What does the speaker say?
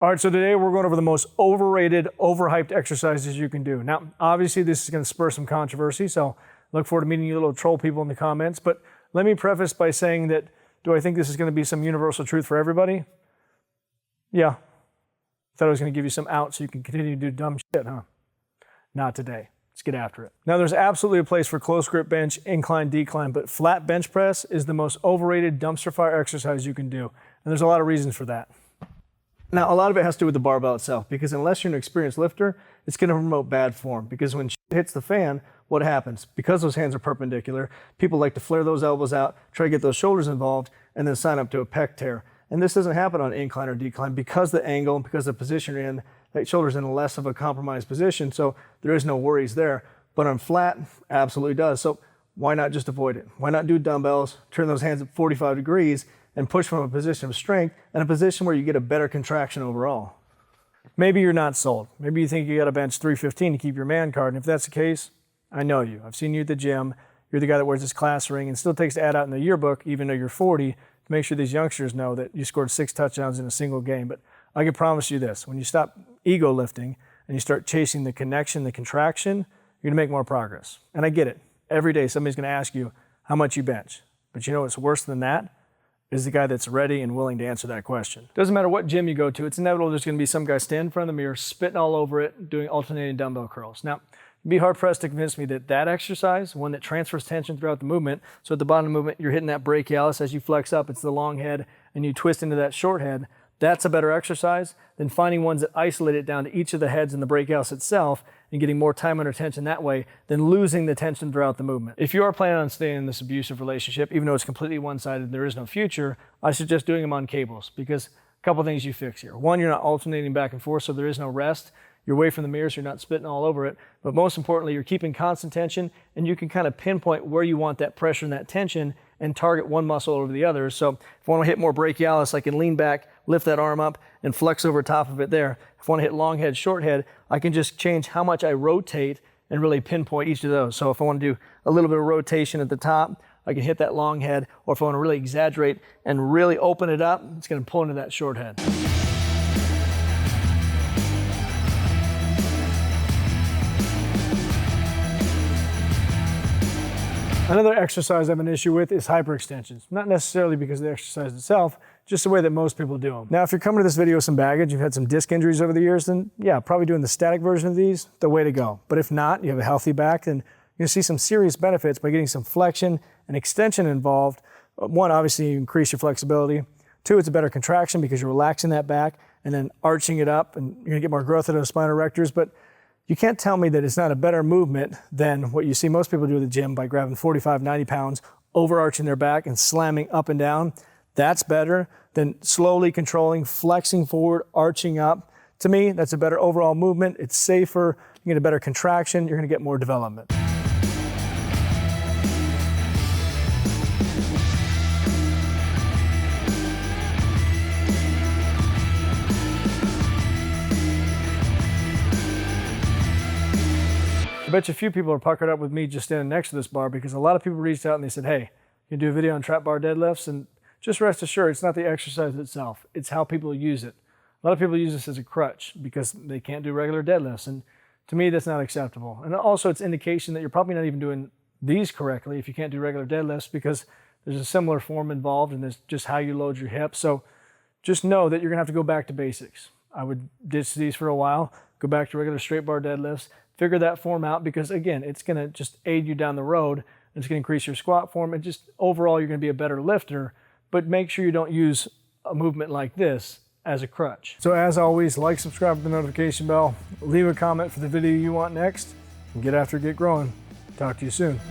All right, so today we're going over the most overrated, overhyped exercises you can do. Now, obviously this is going to spur some controversy, so look forward to meeting you little troll people in the comments. But let me preface by saying that, do I think this is going to be some universal truth for everybody? Yeah. Thought I was going to give you some out so you can continue to do dumb shit, huh? Not today. Let's get after it. Now, there's absolutely a place for close grip bench, incline, decline, but flat bench press is the most overrated dumpster fire exercise you can do. And there's a lot of reasons for that. Now, a lot of it has to do with the barbell itself, because unless you're an experienced lifter, it's going to promote bad form. Because when shit hits the fan, what happens? Because those hands are perpendicular, people like to flare those elbows out, try to get those shoulders involved, and then sign up to a pec tear. And this doesn't happen on incline or decline because the angle and because the position you're in, that shoulder's in less of a compromised position, so there is no worries there. But on flat, absolutely does. So why not just avoid it? Why not do dumbbells, turn those hands at 45 degrees, and push from a position of strength and a position where you get a better contraction overall? Maybe you're not sold. Maybe you think you got to bench 315 to keep your man card. And if that's the case, I know you. I've seen you at the gym. You're the guy that wears his class ring and still takes to add out in the yearbook, even though you're 40, to make sure these youngsters know that you scored 6 touchdowns in a single game. But I can promise you this, when you stop ego lifting and you start chasing the connection, the contraction, you're gonna make more progress. And I get it. Every day somebody's gonna ask you how much you bench. But you know what's worse than that? Is the guy that's ready and willing to answer that question. Doesn't matter what gym you go to, it's inevitable there's gonna be some guy standing in front of the mirror, spitting all over it, doing alternating dumbbell curls. Now, you'd be hard-pressed to convince me that that exercise, one that transfers tension throughout the movement, so at the bottom of the movement, you're hitting that brachialis as you flex up, it's the long head, and you twist into that short head, that's a better exercise than finding ones that isolate it down to each of the heads in the brachialis itself and getting more time under tension that way than losing the tension throughout the movement. If you are planning on staying in this abusive relationship, even though it's completely one-sided and there is no future, I suggest doing them on cables, because a couple things you fix here. One, you're not alternating back and forth, so there is no rest. You're away from the mirror, so you're not spitting all over it. But most importantly, you're keeping constant tension, and you can kind of pinpoint where you want that pressure and that tension and target one muscle over the other. So if I want to hit more brachialis, I can lean back, lift that arm up, and flex over top of it there. If I want to hit long head, short head, I can just change how much I rotate and really pinpoint each of those. So if I want to do a little bit of rotation at the top, I can hit that long head, or if I want to really exaggerate and really open it up, it's going to pull into that short head. Another exercise I have an issue with is hyperextensions. Not necessarily because of the exercise itself, just the way that most people do them. Now, if you're coming to this video with some baggage, you've had some disc injuries over the years, then yeah, probably doing the static version of these, the way to go. But if not, you have a healthy back, then you're gonna see some serious benefits by getting some flexion and extension involved. One, obviously you increase your flexibility. Two, it's a better contraction because you're relaxing that back and then arching it up, and you're gonna get more growth of those spinal erectors. But you can't tell me that it's not a better movement than what you see most people do at the gym by grabbing 45, 90 pounds, overarching their back and slamming up and down. That's better than slowly controlling, flexing forward, arching up. To me, that's a better overall movement. It's safer, you get a better contraction, you're gonna get more development. I bet you a few people are puckered up with me just standing next to this bar, because a lot of people reached out and they said, hey, you do a video on trap bar deadlifts, and just rest assured, it's not the exercise itself, it's how people use it. A lot of people use this as a crutch because they can't do regular deadlifts, and to me, that's not acceptable. And also, it's indication that you're probably not even doing these correctly if you can't do regular deadlifts, because there's a similar form involved, and it's just how you load your hips. So just know that you're gonna have to go back to basics. I would ditch these for a while, go back to regular straight bar deadlifts, figure that form out, because again, it's gonna just aid you down the road. It's gonna increase your squat form, and just overall, you're gonna be a better lifter, but make sure you don't use a movement like this as a crutch. So as always, like, subscribe with the notification bell, leave a comment for the video you want next, and get after it, get growing. Talk to you soon.